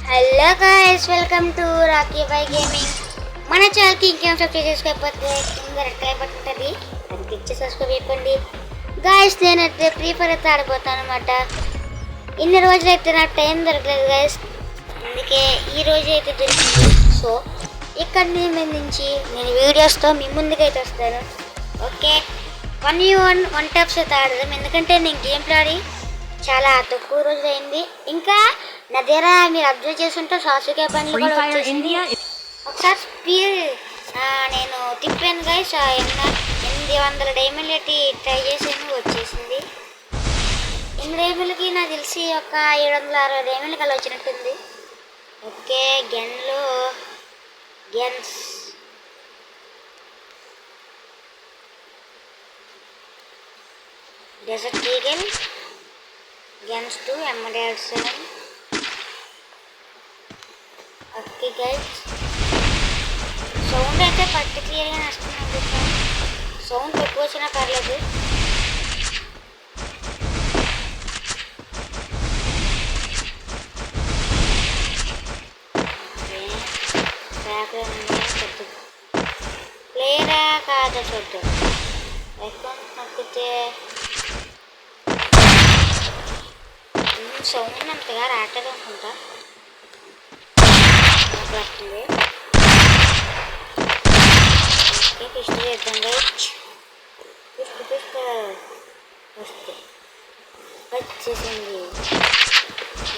Hello guys, welcome to Rocky by gaming. మన ఛానల్కి ఇంకేం సబ్స్క్రైబ్ చేసుకోకపోతే కింద రెడ్ కలర్ బటన్ ఉంటుంది, అది క్లిక్ చేసి సబ్స్క్రైబ్ చేసుకోండి. గైస్, నేనైతే ఫ్రీ ఫైర్ అయితే ఆడిపోతాను అనమాట. ఇన్ని రోజులైతే నాకు టైం దొరకలేదు గైస్, అందుకే ఈ రోజు అయితే దొరికింది. సో ఇక్కడ నుంచి నేను వీడియోస్తో మీ ముందుకైతే వస్తాను. ఓకే, 1v1 టాప్స్ అయితే ఆడదాం, ఎందుకంటే నేను గేమ్ ఆడి చాలా తక్కువ రోజులు అయింది. ఇంకా నా దగ్గర మీరు అబ్జర్వ్ చేస్తుంటే సాసుకే బండ్లు కూడా వచ్చేసింది. ఒకసారి స్పీడ్ నేను తిప్పాను గైస్, 800 డైమండ్లు పెట్టి ట్రై చేసాను, వచ్చేసింది. 8 డైమండ్లకి నాకు తెలిసి ఒక 760 డైమండ్లు కల్లా వచ్చినట్టుంది. Okay, guns desert eagle guns 2 emerald 7. Okay guys, sound అయితే పర్టిక్యులర్గా వస్తుంది, సౌండ్ ఎక్కువ వచ్చినా పర్లేదు. ప్లేయరా కాదా చూద్దాం. అకౌంట్ నొక్కితే సౌండ్ అంతగా రావట్లేదు అనుకుంటా. వస్తుంది. ఓకే, ఫిస్ట్ చేద్దాం గైస్. ఫిస్ట్ వస్తే వచ్చేసింది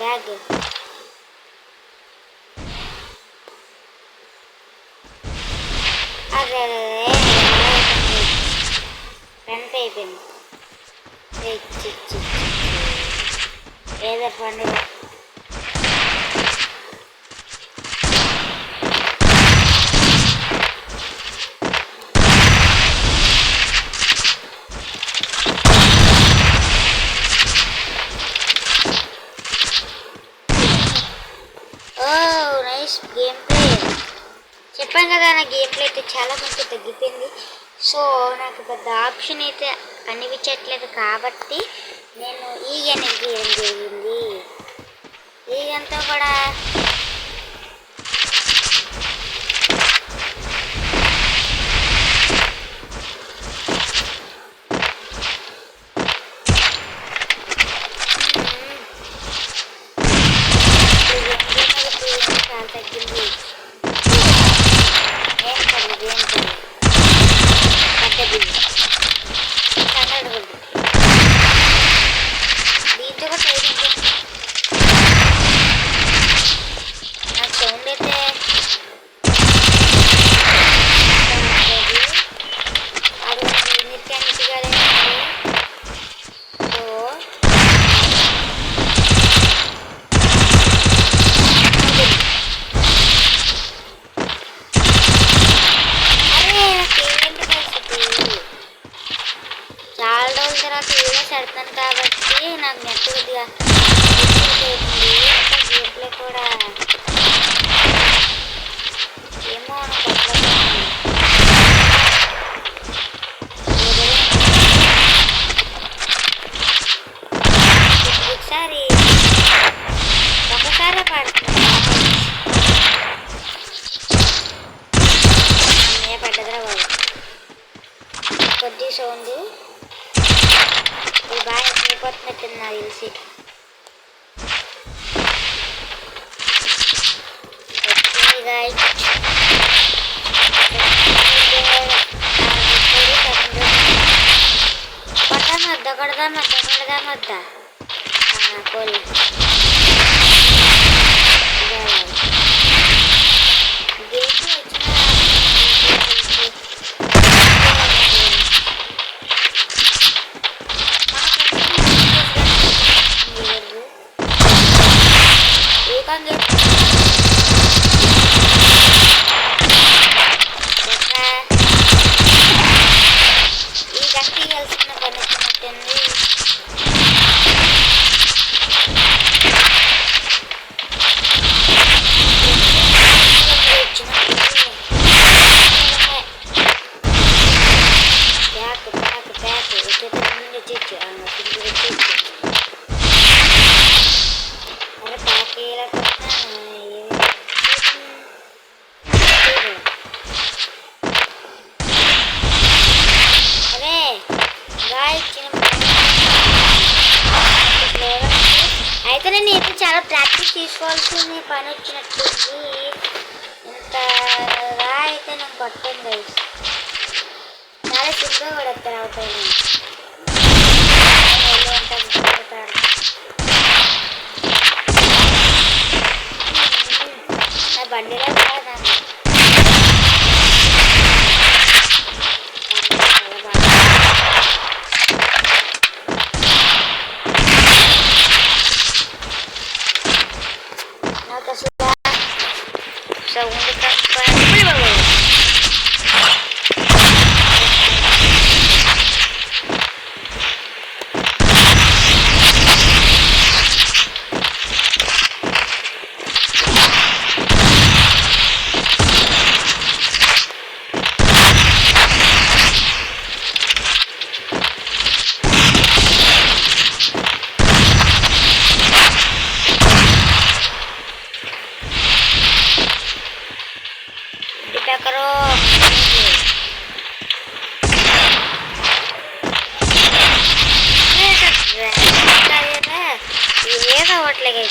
బ్యాగ్. అదే ఫ్రంట్ అయిపోయింది. ఏదో పండుగ గేమ్ ప్లే చెప్పాను కదా, నా గేమ్ ప్లే అయితే చాలా కొంచెం తగ్గిపోయింది. సో నాకు పెద్ద ఆప్షన్ అయితే కనిపించట్లేదు, కాబట్టి నేను ఈగని గీయడం జరిగింది. ఈగంతా కూడా చాలా తగ్గింది. దీంతో కూడా ట్రై చేద్దాం. నాకు సౌండ్ అయితే అది నిత్యానికి సో చాలా రోజుల తర్వాత వీడియోస్ పెడతాను కాబట్టి నాకు నెట్ కొద్దిగా గేమ్ ప్లే కూడా ఏమో ఒకసారి పాడుతున్నాను. పడ్డదిరా బాబు, కొద్ది సౌండ్ బాగా ఎక్కువైపోతున్నట్టుంది నాకు తెలిసి. కొడదామద్దా కోళ్ళు గేట్ వచ్చిన ఈ గంట కలిసిన పని వచ్చినట్టుంది. తీసుకోవాల్సిన పని వచ్చినట్టుంది. ఇంతగా అయితే నేను కొట్టాను గైస్. చాలా సింపుల్గా పడతారు అవుతాయి. నా బండిలో కాదాన్ని నాకు అసలు సౌండ్ తప్ప करो ये कावट लगे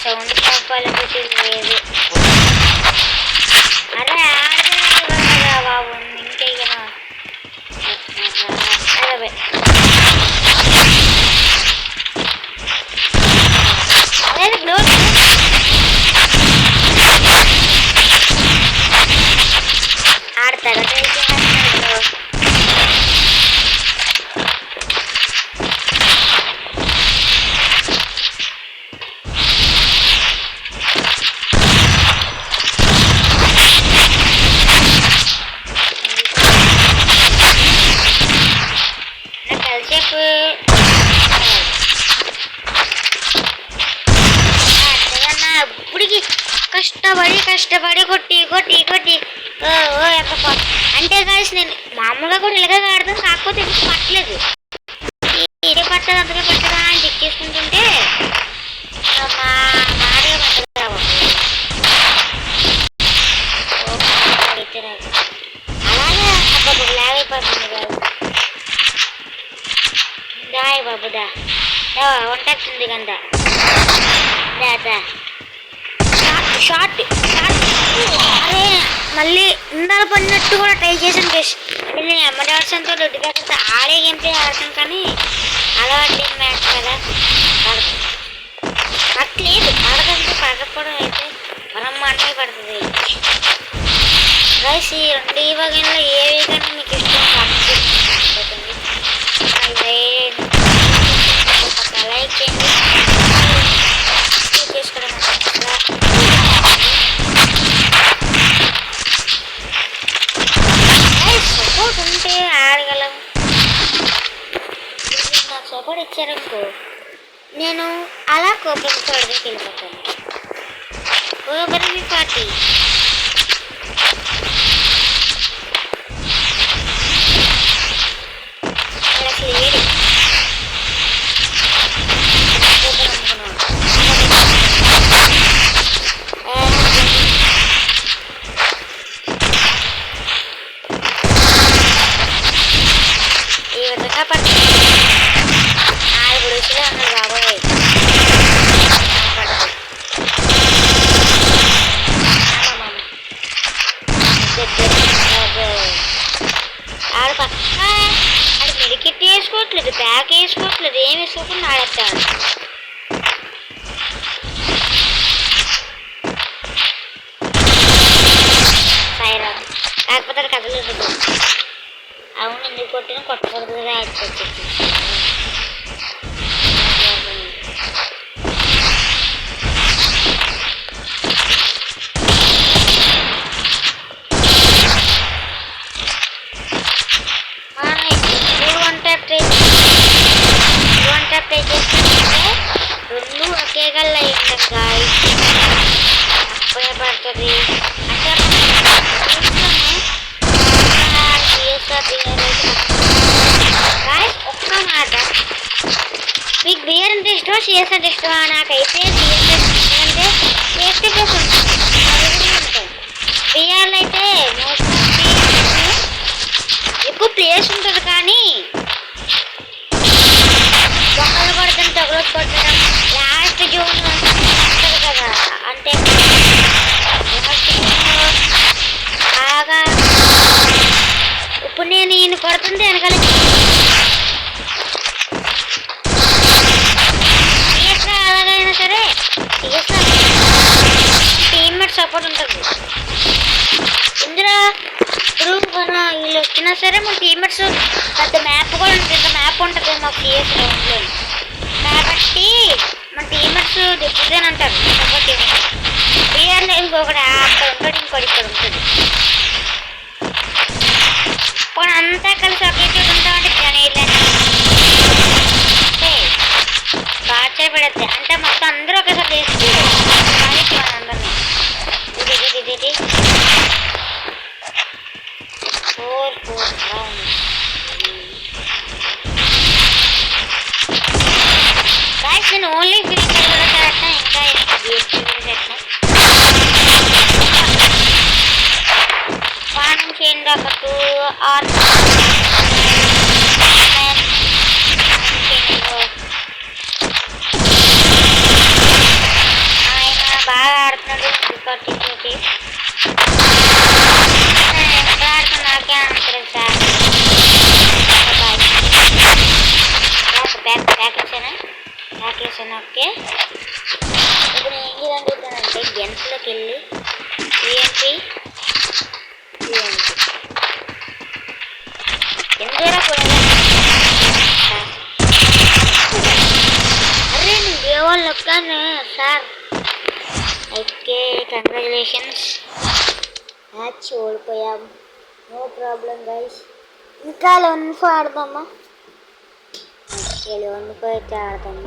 సౌండ్ తప్పాలనుకుంటే లేదు. అరే ఆడదా బాబు ఇంకేనా ఆడతారా ఇప్పటికి కష్టపడి కొట్టి అంటే కాదు నేను మామూలుగా కూడా ఇలాగే ఆడతాను. కాకపోతే ఎందుకు పట్టలేదు. ఇదే పట్టదు అంతగా పట్టదా అని చెక్ చేసుకుంటుంటే మా మాడే పట్టదు. అలాగే అప్పుడు లాగ్ అయిపోతుంది కాదు. దాయ్ బాబు దా వంటతుంది కంద దా షార్ట్ అరే మళ్ళీ ఇందాక పడినట్టు కూడా ట్రై చేసాను గైస్. నేను అమ్మడాడ్సన్తో దొడ్డు కాకపోతే ఆడే గేమ్ ప్లే ఆడతాను కానీ అలవాటు మ్యాచ్ కదా పట్టలేదు. ఆడదంటే పడకపోవడం అయితే మనం అంటే పడుతుంది గైస్. ఈ రెండు ఈ వగంలో ఏ వేగంగా మీకు ఇష్టం కాకపోతుంది లైక్ చేయండి. చేసుకోవడం సపోర్ట్ ఉంటే ఆడగలం. నాకు సపోర్ట్ ఇచ్చారనుకో నేను అలా కోపం తోడగా వెళ్ళిపోతాను. కోపరి పార్టీ అసలు ఏడు ఈ విధంగా పట్టు 4 రోజులే అన్నారు బాబోయ్. ఆడ పక్క ఆడ మెడికెట్ వేసుకోవట్లేదు, బ్యాగ్ వేసుకోవట్లేదు, ఏం వేసుకోకుండా ఆడేస్తాడు. సైరా కాకపోతే అది కదలేదు. అవును ఎందుకు కొట్టినా కొట్టకూడదు కదా వచ్చి ప్లే చేస్తుంటే 2 ఒకే గల్ల అయ్యింది గాయస్. అప్పుడే పడుతుంది అంటే సిఎస్ అంటే ఇష్టమా? నాకైతే సిఎస్ అంటే సేఫ్టీ ప్లేస్ ఉంటుంది, పిఆర్లో అయితే మోస్ట్లీ ఎక్కువ ప్లేస్ ఉంటుంది కానీ బొక్కలు కొడతాం, తగులు కొట్టడం, లాస్ట్ జూన్ ఉంటుంది కదా, అంటే లాస్ట్ జూన్ బాగా ఇప్పుడు నేను ఈయన కొడుతుంటే వెనకాల అలాగైనా సరే టీమ్మేట్ సపోర్ట్ ఉంటుంది. ఇందులో ఇప్పుడు మన వీళ్ళు వచ్చినా సరే మన టీమ్మేట్స్ పెద్ద మ్యాప్ కూడా ఉంటుంది, మ్యాప్ ఉంటుంది మాకు సిఎస్ గ్రౌండ్లో, కాబట్టి మన టీమ్మేట్స్ దిక్కుదేని అంటారు సపోర్ట్ పిఆర్లో ఇంకొకటి అక్కడ ఉంటాడు, ఇంకోటి ఇక్కడ ఉంటుంది. పోనీ అంతా కలిసి ఒకే చోటు ఉంటామంటే గ్రనేడ్లని టార్చర్ పెడద్ది, అంటే మొత్తం అందరూ ఒకేసారి వేసి అందరినీ ఇది 4 గాయ్స్ నేను ఓన్లీ ఫ్రీ ఫైర్ చేస్తా, ఇంకా చేస్తా వన్ చేయండి ఒక 2 ఆర్ ఆయన బాగా ఆడుతున్నాడు తోటి ఎంత ఆడుతున్నా నాకే అంటారు సార్. బ్యాక్ వేసాను ఓకే. ఇప్పుడు నేను ఏం చేయాలంటే గెన్స్లోకి వెళ్ళి ఏంటి ఎందుకు కూడా అరే నేను దేవాళ్ళు నొక్కాను సార్. ఓకే కంగ్రాచులేషన్స్, మ్యాచ్ ఓడిపోయాం, నో ప్రాబ్లం గైస్. ఇంకా 11 ఆడదామా? ఓకే 11 అయితే ఆడతాము.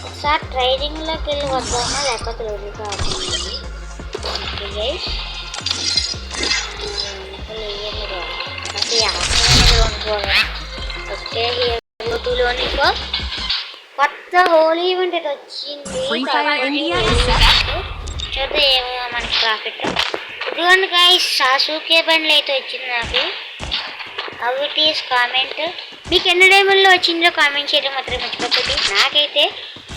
ఒకసారి ట్రైనింగ్లోకి వెళ్ళి వద్దామా లేకపోతే 11 ఆడతామండి. ఓకే గైస్ ఓకే లోని కొత్త హోలీ ఈవెంట్ అయితే వచ్చింది, చూద్దాం ఏమో మనకి ప్రాఫిట్. ఇదిగోండి గైస్ సాసుకే బండ్లు అయితే వచ్చింది నాకు. హౌ ఇట్ ఈస్ కామెంట్, మీకు ఎన్ని డైమండ్లో వచ్చిందో కామెంట్ చేయడం మాత్రం మర్చిపోతుంది. నాకైతే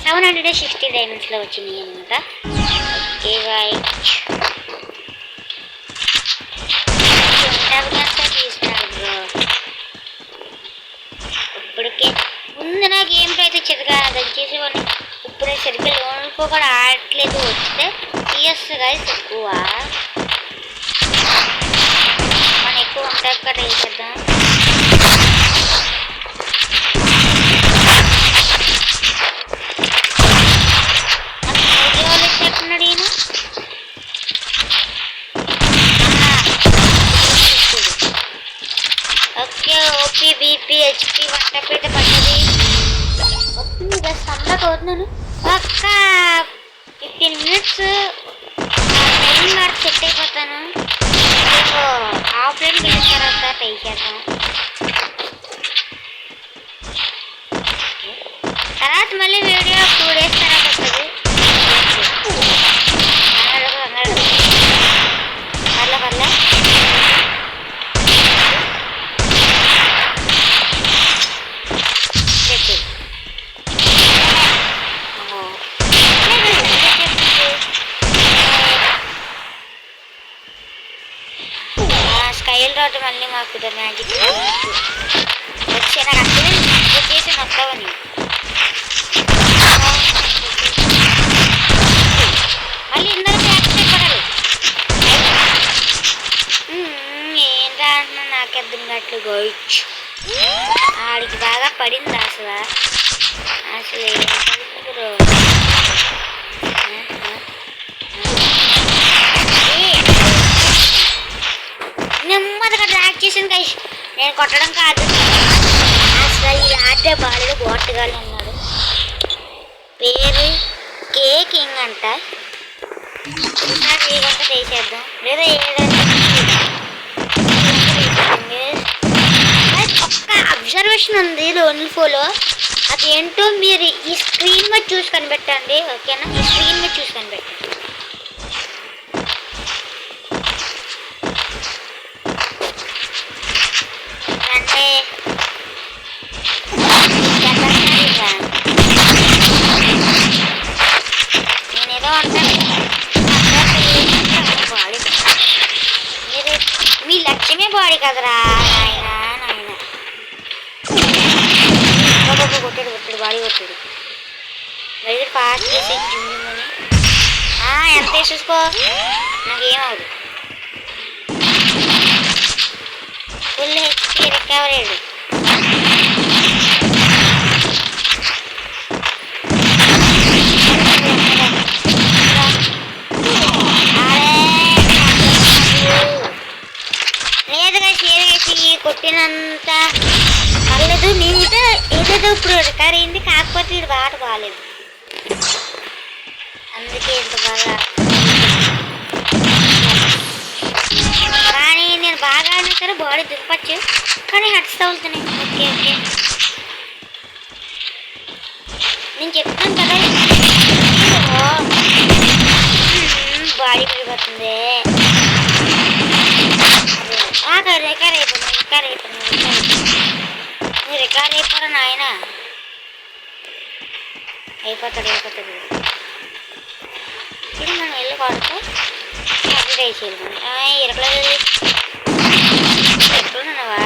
760 డైమండ్స్లో వచ్చినాయి అనమాట. ఓకే గైస్ ఇప్పటికే ముందు నా గేమ్లో అయితే చిరగా దంచేసి వాళ్ళు ఇప్పుడే సరిగ్గా లోన్కో కూడా ఆడట్లేదు. వస్తే సిఎస్ గైస్ ఎక్కువ మనం ఎక్కువ ఉంటుంది కదా వేసేద్దాం. వాళ్ళు చెప్తున్నాడు ఈయన ఓకే. ఓపీ బీపీ హెచ్పీ వంటపేట పడ్డది వస్తుంది జస్ట్ అందరికి అవుతున్నాను. ఒక్క 15 minutes టైం కార్డ్ సెట్ అయిపోతాను. ఆఫ్లైన్ గెలిచిన తర్వాత ట్రై చేద్దాం. తర్వాత మళ్ళీ వీడియో 2 days తర్వాత వస్తుంది. పర్లే స్కైల్ రావటం మళ్ళీ మాకు మ్యాజిక్ వచ్చే నాకు అర్థమే చేసి మొత్తావని మళ్ళీ ఇందరూ ప్రాక్టీస్ పడాలి. ఏంటా అంటున్నా నాకు అర్థం కావట్లేదు. గోయిచ్ ఆడికి బాగా పడింది అసలు అసలు ఏం పడుతుందో నెమ్మదిగా ట్రాక్ చేసాను గైస్. నేను కొట్టడం కాదు అసలు ఈ ఆటే బాగా బోటగానే ఉన్నాడు. పేరు కే కింగ్ అంట. ఈసారి ఏ గంట వేసేద్దాం లేదా ఒక్క అబ్జర్వేషన్ ఉంది లోన్లీ ఫోలో. అదేంటో మీరు ఈ స్క్రీన్ మీద చూసి కనిపెట్టండి, ఓకేనా? ఈ స్క్రీన్ మీద చూసి కనిపెట్టండి. అంటే నేనేదో అంటాను, బాడీ మీరు మీ లక్ష్యమే బాడీ కదరా నాయన నాయన. కొట్టాడు బాడీ కొట్టాడు. మరి ఫాస్ట్ చేసి ఎంత చూసుకో, నాకేమవుదు. ఫుల్ హెచ్పి రికవర్ అయ్యాడు. లేదుగా చేసి కొట్టినంత పర్లేదు. నీట ఏదేదో ఇప్పుడు రికవర్ అయింది, కాకపోతే ఇది బాట బాగాలేదు, అందుకే ఇంత బాగా. కానీ నేను బాగా అయినా సరే బాడీ దింపచ్చు, కానీ హెడ్స్ తగులుతున్నాయి. ఓకే ఓకే నేను చెప్తాను కదా, బాడీ పడిపోతుంది. రికవర్ అయిపోరా నాయన. అయిపోతాడు ఇది మనం వెళ్ళి కొడుతూ అప్డేట్ వేసేది. ఎక్కడున్నావా?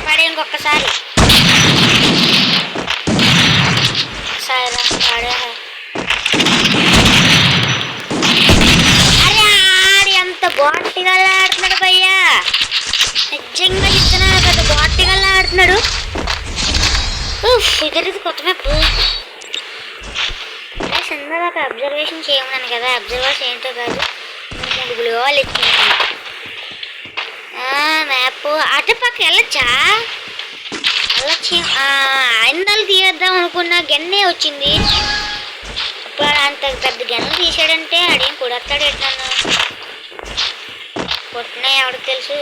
పడే ఇంకొకసారి అరే ఆడి అంత బాటిగా ఆడుతున్నాడు భయ్యా, నిజంగా చెప్తున్నా పెద్ద బాటిగా ఆడుతున్నాడు. ఇద్దరిది కొత్త మ్యాప్. చిన్నగా ఒక అబ్జర్వేషన్ చేయమన్నాను కదా, అబ్జర్వర్స్ ఏంటో కాదు 3 గ్లోవాలు ఇచ్చింది. మ్యాప్ అటుపక్క వెళ్ళొచ్చా? వెళ్ళొచ్చి అన్నలు తీయేద్దాం అనుకున్న గన్నే వచ్చింది. ఇప్పుడు అంత పెద్ద గన్నులు తీసాడంటే అడేం కొడతాడు ఎట్లా? కొట్టినా ఎవరికి తెలుసు.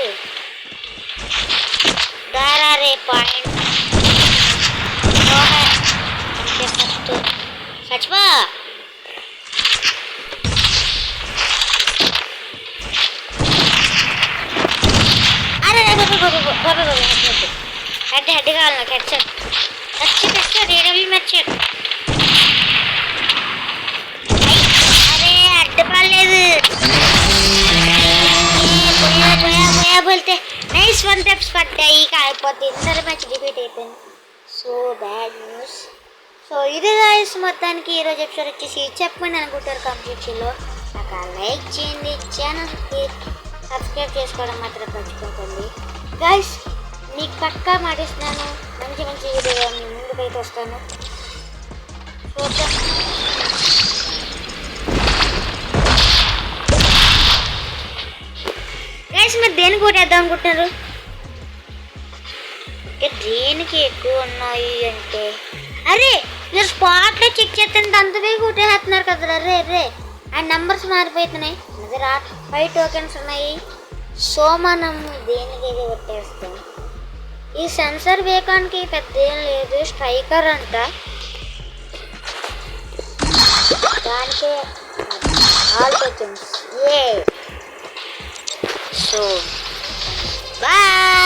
దారే పాయింట్ చచ్చిపో. అరే హెడ్ కావాలి నాకు. హెడ్సెట్ ఏడబ్ల్యూ మెచ్చాడు. అరే అడ్డు పడలేదు. పోయా బోల్తే నైస్ 1 టెప్స్ పట్టాయి, కాకపోతే ఇంటర్ మ్యాచ్ డిబేట్ అయిపోయింది. So bad news. సో ఇది గాయ్స్ మొత్తానికి ఈరోజు ఎపిసోడ్ వచ్చేసి చెప్పమని అనుకుంటారు కామెంట్స్లో. నాకు లైక్ చేయండి, ఛానల్కి సబ్స్క్రైబ్ చేసుకోవడం మాత్రం మర్చిపోకండి గాయ్స్. మీకు పక్కా మాటిస్తున్నాను, మంచి వీడియో మీ ముందుకైతే వస్తాను. చూద్దాం. గైస్ మీరు దేనికి కొట్టేద్దాం అనుకుంటున్నారు? దేనికి ఎక్కువ ఉన్నాయి అంటే అరే మీరు స్పాట్లో చెక్ చేస్తుంటే అంతవే కొట్టేస్తున్నారు కదా. రే ఆ నెంబర్స్ మారిపోతున్నాయి. అదే 5 టోకెన్స్ ఉన్నాయి. సో మనం దేనికైతే కొట్టేస్తాం. ఈ సెన్సర్ వేకానికి పెద్ద ఏం లేదు, స్ట్రైకర్ అంట, దానికే ఆల్ టోకెన్స్. So bye.